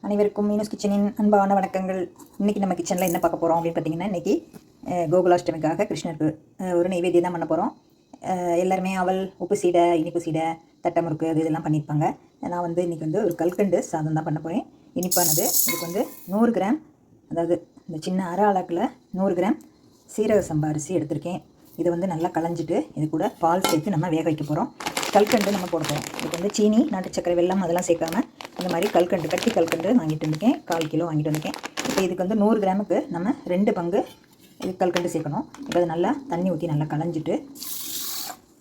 அனைவருக்கும் மீனூஸ் கிச்சனின் அன்பான வணக்கங்கள். இன்றைக்கி நம்ம கிச்சனில் என்ன பார்க்க போகிறோம் அப்படின்னு பார்த்தீங்கன்னா, இன்றைக்கி கோகுலாஷ்டமிக்காக கிருஷ்ணருக்கு ஒரு நெய்வேத்தியம் தான் பண்ண போகிறோம். எல்லாருமே அவல், உப்பு சீடை, இனிப்பு சீடை, தட்டை முறுக்கு அது இதெல்லாம் பண்ணியிருப்பாங்க. நான் வந்து இன்றைக்கி வந்து ஒரு கல்கண்டு சாதம் தான் பண்ண போகிறேன். இனிப்பானது. இதுக்கு வந்து 100 கிராம், அதாவது இந்த சின்ன அரை அளக்கில் 100 கிராம் சீரக சம்பா அரிசி எடுத்திருக்கேன். இதை வந்து நல்லா களைஞ்சிட்டு இது கூட பால் சேர்த்து நம்ம வேக வைக்க போகிறோம். கல்கண்டு நம்ம போட போகிறோம். இதுக்கு வந்து சீனி, நாட்டு சக்கரை, வெல்லம் அதெல்லாம் சேர்க்காம இந்த மாதிரி கல்கண்டு, கட்டி கல்கண்டு வாங்கிட்டு வந்திருக்கேன். 1/4 கிலோ வாங்கிட்டு வந்திருக்கேன். இப்போ இதுக்கு வந்து 100 கிராமுக்கு நம்ம 2 பங்கு இது கல்கண்டு சேர்க்கணும். இப்போ அதை நல்லா தண்ணி ஊற்றி நல்லா களைஞ்சிட்டு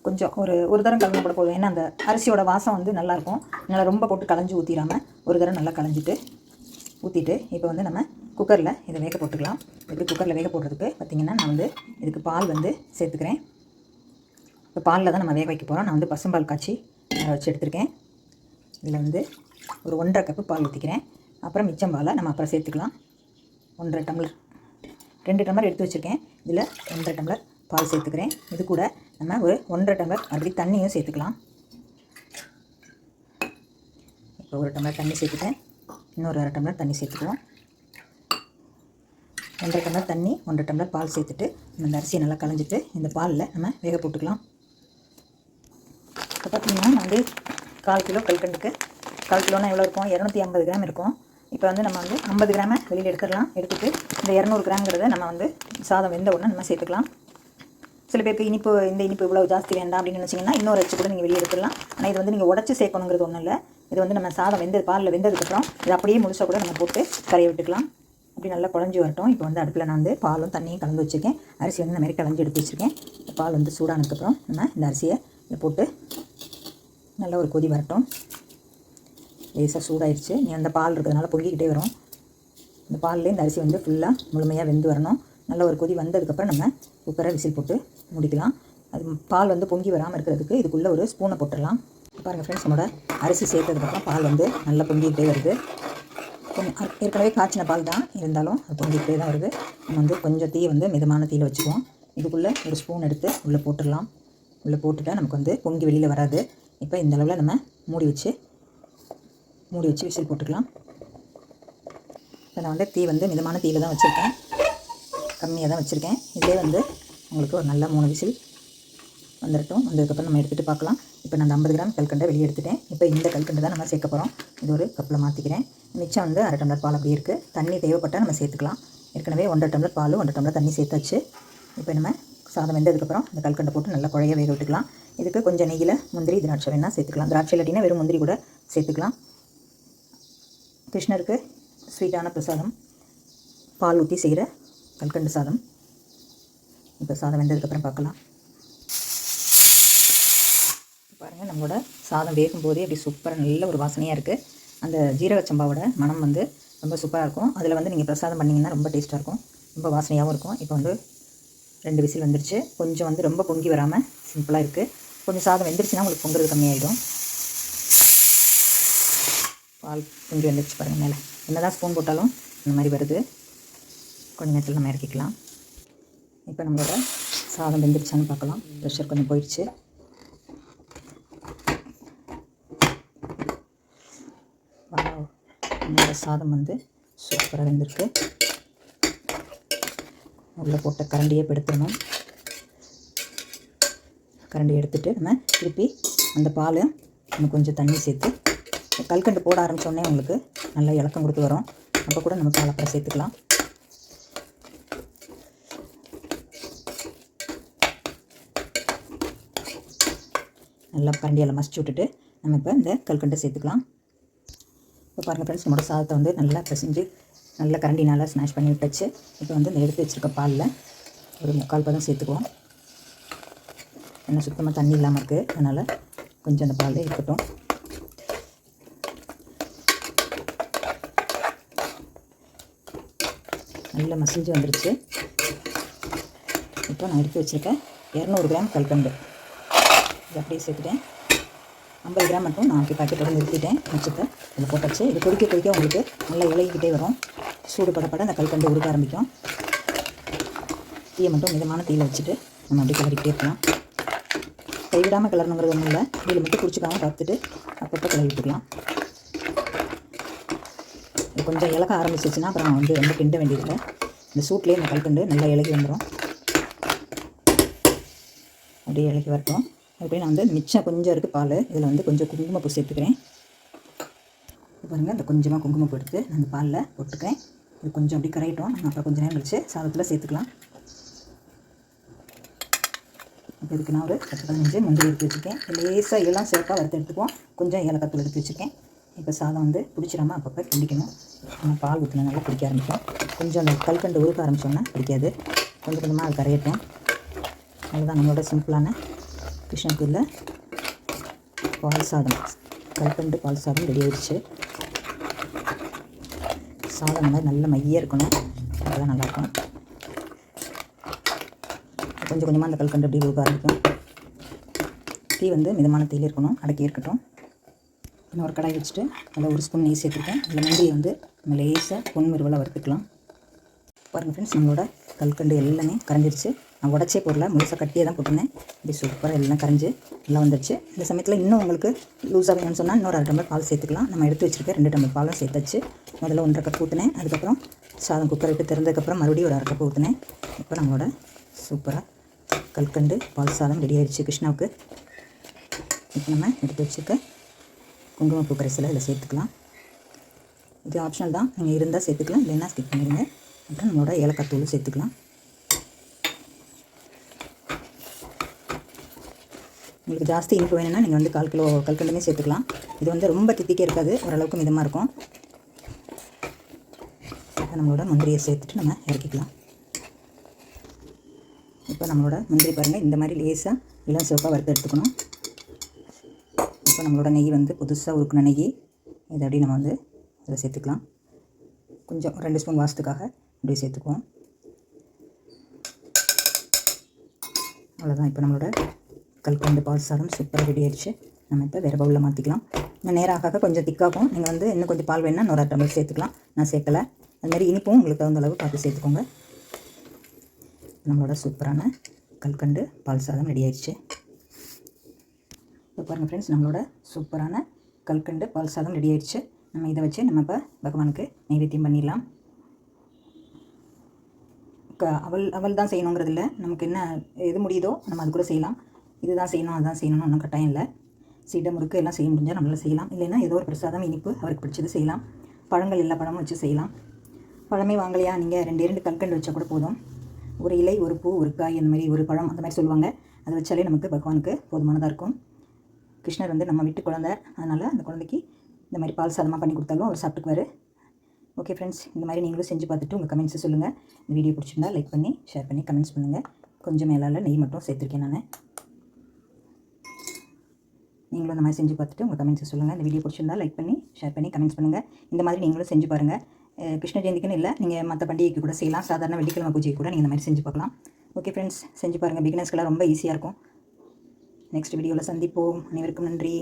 கொஞ்சம் ஒரு தரம் கலந்து கூட போதும். ஏன்னா அந்த அரிசியோட வாசம் வந்து நல்லாயிருக்கும். நல்லா ரொம்ப போட்டு களைஞ்சி ஊற்றிடாமல் ஒரு தரம் நல்லா களைஞ்சிட்டு ஊற்றிட்டு இப்போ வந்து நம்ம குக்கரில் இதை வேக போட்டுக்கலாம். இப்படி குக்கரில் வேக போடுறதுக்கு பார்த்திங்கன்னா நான் வந்து இதுக்கு பால் வந்து சேர்த்துக்கிறேன். இப்போ பாலில் தான் நம்ம வேக வைக்க போகிறோம். நான் வந்து பசும்பால் காய்ச்சி வச்சு எடுத்துருக்கேன். இதில் வந்து ஒரு 1.5 கப்பு பால் ஊற்றிக்கிறேன். அப்புறம் மிச்சம் பாலை நம்ம அப்புறம் சேர்த்துக்கலாம். 1.5 டம்ளர், 2 டம்ளர் எடுத்து வச்சுருக்கேன். இதில் 1.5 டம்ளர் பால் சேர்த்துக்கிறேன். இது கூட நம்ம ஒரு 1.5 டம்ளர் அப்படி தண்ணியும் சேர்த்துக்கலாம். இப்போ 1 டம்ளர் தண்ணி சேர்த்துட்டேன். இன்னொரு 1/2 டம்ளர் தண்ணி சேர்த்துக்குவோம். 1.5 டம்ளர் தண்ணி, 1.5 டம்ளர் பால் சேர்த்துட்டு இந்த அரிசியை நல்லா களைஞ்சிட்டு இந்த பாலில் நம்ம வேக போட்டுக்கலாம். இப்போ பார்த்திங்கன்னா நான் வந்து 1/4 கிலோ கல்கண்டுக்கு 1/4 கிலோனா எவ்வளோ இருக்கும்? 250 கிராம் இருக்கும். இப்போ வந்து நம்ம வந்து 50 கிராமை வெளியில் எடுத்துடலாம். எடுத்துகிட்டு இந்த 200 கிராம்ங்கிறத நம்ம வந்து சாதம் வெந்த உடனே நம்ம சேர்த்துக்கலாம். சில பேருக்கு இந்த இனிப்பு இவ்வளோ ஜாஸ்தி வேண்டாம் அப்படின்னு நினச்சிங்கன்னா இன்னொரு அச்சு கூட நீங்கள் வெளியே எடுத்துடலாம். ஆனால் இது வந்து நீங்கள் உடச்சி சேர்க்கணுங்கிறது ஒன்றும் இல்லை. இது வந்து நம்ம சாதம் பாலில் வெந்ததுக்கப்புறம் இது அப்படியே முழுசாக கூட நம்ம போட்டு கரைய விட்டுக்கலாம். அப்படி நல்லா குழஞ்சி வரட்டும். இப்போ வந்து அடுப்பில் நான் வந்து பாலும் தண்ணியும் கலந்து வச்சுருக்கேன். அரிசி வந்து இந்த மாதிரி கலஞ்சி எடுத்து வச்சுருக்கேன். பால் வந்து சூடானதுக்கப்புறம் நம்ம இந்த அரிசியை இதை போட்டு நல்லா ஒரு கொதி வரட்டும். லேசாக சூடாயிடுச்சு. நீ அந்த பால் இருக்கிறதுனால பொங்கிக்கிட்டே வரும். இந்த பால்லே இந்த அரிசி வந்து ஃபுல்லாக முழுமையாக வெந்து வரணும். நல்ல ஒரு கொதி வந்ததுக்கப்புறம் நம்ம குக்கரை விசில் போட்டு முடிக்கலாம். அது பால் வந்து பொங்கி வராமல் இருக்கிறதுக்கு இதுக்குள்ளே ஒரு ஸ்பூனை போட்டுடலாம். பாருங்கள் ஃப்ரெண்ட்ஸ், நம்மளோட அரிசி சேர்த்ததுக்கப்புறம் பால் வந்து நல்லா பொங்கிக்கிட்டே வருது. ஏற்கனவே காய்ச்சின பால் தான், இருந்தாலும் அது பொங்கிக்கிட்டே தான் வருது. நம்ம வந்து கொஞ்சம் தீயை வந்து மிதமான தீயில் வச்சுக்குவோம். இதுக்குள்ளே ஒரு ஸ்பூன் எடுத்து உள்ளே போட்டுடலாம். உள்ளே போட்டுட்டா நமக்கு வந்து பொங்கி வெளியில் வராது. இப்போ இந்த அளவில் நம்ம மூடி வச்சு விசில் போட்டுக்கலாம். இப்போ நான் வந்து தீ வந்து மிதமான தீயில் தான் வச்சுருக்கேன், கம்மியாக தான் வச்சுருக்கேன். இதிலே வந்து உங்களுக்கு ஒரு நல்ல 3 விசில் வந்துடட்டும். வந்ததுக்கப்புறம் நம்ம எடுத்துகிட்டு பார்க்கலாம். இப்போ நான் 50 கிராம் கல்கண்டை வெளியே எடுத்துட்டேன். இப்போ இந்த கல்கண்டு தான் நம்ம சேர்க்க போகிறோம். இது ஒரு கப்பில் மாற்றிக்கிறேன். மிச்சம் வந்து 1/2 டம்ளர் பால் அப்படி இருக்குது. தண்ணி தேவைப்பட்டால் நம்ம சேர்த்துக்கலாம். ஏற்கனவே 1.5 டம்ளர் பால், 1.5 டம்ளர் தண்ணி சேர்த்தாச்சு. இப்போ நம்ம சாதம் வெந்ததுக்கப்புறம் இந்த கல்கண்டை போட்டு நல்லா குழைய வேக விட்டுக்கலாம். இதுக்கு கொஞ்சம் நெய்யில் முந்திரி, திராட்சை வேணால் சேர்த்துக்கலாம். திராட்சை இல்லாட்டினா வெறும் முந்திரி கூட சேர்த்துக்கலாம். கிருஷ்ணருக்கு ஸ்வீட்டான பிரசாதம் பால் ஊற்றி செய்கிற கல்கண்டு சாதம். இப்போ சாதம் வெந்ததுக்கப்புறம் பார்க்கலாம். பாருங்கள், நம்மளோட சாதம் வேகும்போதே அப்படி சூப்பராக நல்ல ஒரு வாசனையாக இருக்குது. அந்த ஜீரக சம்பாவோட மனம் வந்து ரொம்ப சூப்பராக இருக்கும். அதில் வந்து நீங்கள் பிரசாதம் பண்ணிங்கன்னா ரொம்ப டேஸ்ட்டாக இருக்கும், ரொம்ப வாசனையாகவும் இருக்கும். இப்போ வந்து 2 விசில் வந்துருச்சு. கொஞ்சம் வந்து ரொம்ப பொங்கி வராமல் சிம்பிளாக இருக்குது. கொஞ்சம் சாதம் வெந்துருச்சுன்னா உங்களுக்கு பொங்குறது கம்மியாகிடும். பால் கொஞ்சம் வந்துருச்சு பாருங்கள். மேலே என்ன தான் ஸ்பூன் போட்டாலும் இந்த மாதிரி வருது. கொஞ்சம் நேரத்தில் நம்ம இறக்கிக்கலாம். இப்போ நம்மளோட சாதம் வெந்துருச்சான்னு பார்க்கலாம். ப்ரெஷர் கொஞ்சம் போயிடுச்சு. நம்மளோட சாதம் வந்து சூப்பராக வெந்திருக்கு. உள்ளே போட்ட கரண்டியை எடுத்துடணும். கரண்டி எடுத்துகிட்டு நம்ம திருப்பி அந்த பால் இன்னும் கொஞ்சம் தண்ணி சேர்த்து கல்கண்டு போட ஆரம்பித்தோடனே உங்களுக்கு நல்லா இலக்கம் கொடுத்து வரும். அப்போ கூட நம்ம பால் அப்புறம் சேர்த்துக்கலாம். நல்லா கரண்டியால் மசிச்சு விட்டுட்டு நம்ம இப்போ இந்த கல்கண்டை சேர்த்துக்கலாம். இப்போ பாருங்கள் ஃப்ரெண்ட்ஸ், நம்மளோட சாதத்தை வந்து நல்லா பிசைஞ்சு நல்லா கரண்டினால் ஸ்மாஷ் பண்ணி விட்டுச்சு. இப்போ வந்து இந்த எடுத்து வச்சுருக்க பாலில் ஒரு 3/4 பதம் சேர்த்துக்குவோம். ஏன்னா சுத்தமாக தண்ணி இல்லாமல் இருக்குது, அதனால் கொஞ்சம் அந்த பால் இருக்கட்டும். நல்லா மசிஞ்சு வந்துருச்சு. இப்போ நான் எடுத்து வச்சுருக்கேன் 200 கிராம் கல்கண்டு இது அப்படியே சேர்த்துட்டேன். 50 கிராம் மட்டும் நான் பாக்கெட்டோட நிறுத்திட்டேன். மிச்சத்தை இதில் போட்டாச்சு. இது கொதிக்க உங்களுக்கு நல்லா இலகிக்கிட்டே வரும். சூடு படப்பட அந்த கல்கண்டு உருக்க ஆரம்பிக்கும். தீயை மட்டும் மிதமான தீயில் வச்சுட்டு நம்ம அப்படியே கிளறிக்கிட்டே இருக்கலாம். கைவிடாமல் கிளறணுங்கிறது ஒன்றும் இல்லை. இதில் மட்டும் குடிச்சிக்காமல் பார்த்துட்டு அப்பப்போ கிளறி விட்டுக்கலாம். கொஞ்சம் இலக ஆரம்பிச்சிச்சுன்னா அப்புறம் வந்து ரொம்ப கிண்ட வேண்டியதில்லை. இந்த சூட்லேயே இந்த கல்கண்டு நல்லா இலகி வந்துடும். அப்படியே இலகி வரட்டும். அப்படியே நான் வந்து மிச்சம் கொஞ்சம் இருக்குது பால், இதில் வந்து கொஞ்சம் குங்குமப்பூ சேர்த்துக்கிறேன். பாருங்கள், இந்த கொஞ்சமாக குங்குமப்பூ எடுத்து நான் இந்த பாலில் போட்டுக்கிறேன். இது கொஞ்சம் அப்படி கரையட்டும். நம்ம அப்புறம் கொஞ்சம் நேரம் கழிச்சு சாதத்தில் சேர்த்துக்கலாம். இப்போ இதுக்கு நான் ஒரு 10-15 முந்திரி எடுத்து வச்சுருக்கேன். லேசாக எல்லாம் சேர்ப்பாக வறுத்து எடுத்துக்குவோம். கொஞ்சம் ஏலக்காய் எடுத்து வச்சுருக்கேன். இப்போ சாதம் வந்து பிடிச்சிடாமல் அப்பப்போ கிண்டிக்கணும். நம்ம பால் ஊற்றினால பிடிக்க ஆரம்பிக்கும். கொஞ்சம் அந்த கல்கண்டு உருக்க ஆரம்பித்தோன்னா பிடிக்காது. கொஞ்சம் கொஞ்சமாக அது கரையட்டும். அதுதான் நம்மளோட சிம்பிளான கிருஷ்ணகிரியில் பால் சாதம், கல்கண்டு பால் சாதம் ரெடி ஆயிடுச்சு. சாதம் மாதிரி நல்ல மையாக இருக்கணும், அதுதான் நல்லாயிருக்கும். கொஞ்சம் கொஞ்சமாக அந்த கல்கண்டு அப்படி உருக்க ஆரம்பிக்கும். தீ வந்து மிதமான தீயில் இருக்கணும், அடக்கி இருக்கட்டும். இன்னும் ஒரு கடாய் வச்சுட்டு அதில் ஒரு ஸ்பூன் நெய் சேர்த்துருக்கேன். அதில் முந்திரியை வந்து நம்ம லேசாக பொன்முறுவலாக வறுத்துக்கலாம். பாருங்கள் ஃப்ரெண்ட்ஸ், நம்மளோட கல்கண்டு எல்லாமே கரைஞ்சிருச்சு. நான் உடச்சே போடல, முழுசாக கட்டியே தான் போட்டிருந்தேன். இப்படி சூப்பராக எல்லாம் கரைஞ்சி நல்லா வந்துடுச்சு. இந்த சமயத்தில் இன்னும் உங்களுக்கு லூஸாக வேணும்னு சொன்னால் இன்னொரு 1/2 டம்ளர் பால் சேர்த்துக்கலாம். நம்ம எடுத்து வச்சுருக்க 2 டம்ளர் பாலும் சேர்த்தாச்சு. முதல்ல 1.5 கப் ஊற்றினேன். அதுக்கப்புறம் சாதம் குக்கரை விட்டு திறந்ததுக்கப்புறம் மறுபடியும் ஒரு 1/2 கப் ஊற்றினேன். இப்போ நம்மளோட சூப்பராக கல்கண்டு பால் சாதம் ரெடி ஆகிடுச்சு கிருஷ்ணாவுக்கு. இப்போ நம்ம எடுத்து வச்சுருக்க குங்குமப்பூ கரைசலை இதில் சேர்த்துக்கலாம். இது ஆப்ஷனல் தான், நீங்கள் இருந்தால் சேர்த்துக்கலாம், இல்லைன்னா ஸ்கிப் பண்ணிடுங்க. அப்புறம் நம்மளோட ஏலக்காய் தூள் சேர்த்துக்கலாம். உங்களுக்கு ஜாஸ்தி இனிப்பு வேணும்னா நீங்கள் வந்து 1/4 கிலோ கல்கண்டுமே சேர்த்துக்கலாம். இது வந்து ரொம்ப தித்திக்கே இருக்காது, ஓரளவுக்கு மிதமாக இருக்கும். இப்போ நம்மளோட முந்திரியை சேர்த்துட்டு நம்ம இறக்கிக்கலாம். இப்போ நம்மளோட முந்திரி பாருங்கள், இந்த மாதிரி லேசாக இளம் சிவப்பாக வறுத்து எடுத்துக்கணும். இப்போ நம்மளோட நெய் வந்து புதுசாக உருக்குன நெய், இதை அப்படியே நம்ம வந்து இதில் சேர்த்துக்கலாம். கொஞ்சம் 2 ஸ்பூன் வாசத்துக்காக அப்படியே சேர்த்துக்குவோம். அவ்வளோதான். இப்போ நம்மளோட கல்கண்டு பால் சாதம் சூப்பராக ரெடி ஆகிடுச்சு. நம்ம இப்போ வேறு பவுலில் மாற்றிக்கலாம். இன்னும் நேராக கொஞ்சம் திக்காகும். நீங்கள் வந்து இன்னும் கொஞ்சம் பால் வேணுன்னா இன்னொரு 1/2 டம்ளர் சேர்த்துக்கலாம். நான் சேர்க்கலை. அதுமாதிரி இனிப்பும் உங்களுக்கு தகுந்த அளவு பார்த்து சேர்த்துக்கோங்க. நம்மளோட சூப்பரான கல்கண்டு பால் சாதம் ரெடி ஆயிடுச்சு. இப்போ பாருங்கள் ஃப்ரெண்ட்ஸ், நம்மளோட சூப்பரான கல்கண்டு பால் சாதம் ரெடி ஆயிடுச்சு. நம்ம இதை வச்சு நம்ம இப்போ பகவானுக்கு நைவேத்தியம் பண்ணிடலாம். அவள் தான் செய்யணுங்கிறது இல்லை, நமக்கு என்ன எது முடியுதோ நம்ம அது கூட செய்யலாம். இதுதான் செய்யணும் அதுதான் செய்யணும்னு ஒன்றும் கட்டாயம் இல்லை. சீடை முறுக்கு எல்லாம் செய்ய முடிஞ்சால் நம்மளால் செய்யலாம். இல்லைன்னா ஏதோ ஒரு பிரசாதம் இனிப்பு அவருக்கு பிடிச்சது செய்யலாம். பழங்கள் எல்லா பழமும் வச்சு செய்யலாம். பழமே வாங்கலையா, நீங்கள் 2 கல்கண்டு வச்சா கூட போதும். ஒரு இலை, ஒரு பூ, ஒரு காய், அந்த மாதிரி ஒரு பழம், அந்த மாதிரி சொல்லுவாங்க. அதை வச்சாலே நமக்கு பகவானுக்கு போதுமானதாக இருக்கும். கிருஷ்ணர் வந்து நம்ம வீட்டு குழந்தை, அதனால் அந்த குழந்தைக்கு இந்த மாதிரி பால் சாதமாக பண்ணி கொடுத்தாலும் அவர் சாப்பிட்டுக்குவார். ஓகே ஃப்ரெண்ட்ஸ், இந்த மாதிரி நீங்களும் செஞ்சு பார்த்துட்டு உங்கள் கமெண்ட்ஸை சொல்லுங்கள். இந்த வீடியோ பிடிச்சிருந்தா லைக் பண்ணி ஷேர் பண்ணி கமெண்ட்ஸ் பண்ணுங்கள். கொஞ்சம் மேலால் நெய் மட்டும் சேர்த்துருக்கேன் நான். நீங்களும் இந்த மாதிரி செஞ்சு பார்த்துட்டு உங்கள் கமெண்ட்ஸை சொல்லுங்கள். இந்த வீடியோ பிடிச்சிருந்தா லைக் பண்ணி ஷேர் பண்ணி கமெண்ட்ஸ் பண்ணுங்கள். இந்த மாதிரி நீங்களும் செஞ்சு பாருங்கள். கிருஷ்ண ஜெயந்திக்குன்னு இல்லை, நீங்கள் மற்ற பண்டிகைக்கு கூட செய்யலாம். சாதாரண வெள்ளிக்கிழமை பூஜைக்கு கூட நீங்கள் இந்த மாதிரி செஞ்சு பார்க்கலாம். ஓகே ஃப்ரெண்ட்ஸ், செஞ்சு பாருங்கள். பிகினர்ஸ்க்கெல்லாம் ரொம்ப ஈஸியாக இருக்கும். நெக்ஸ்ட் வீடியோவில் சந்திப்போம். அனைவருக்கும் நன்றி.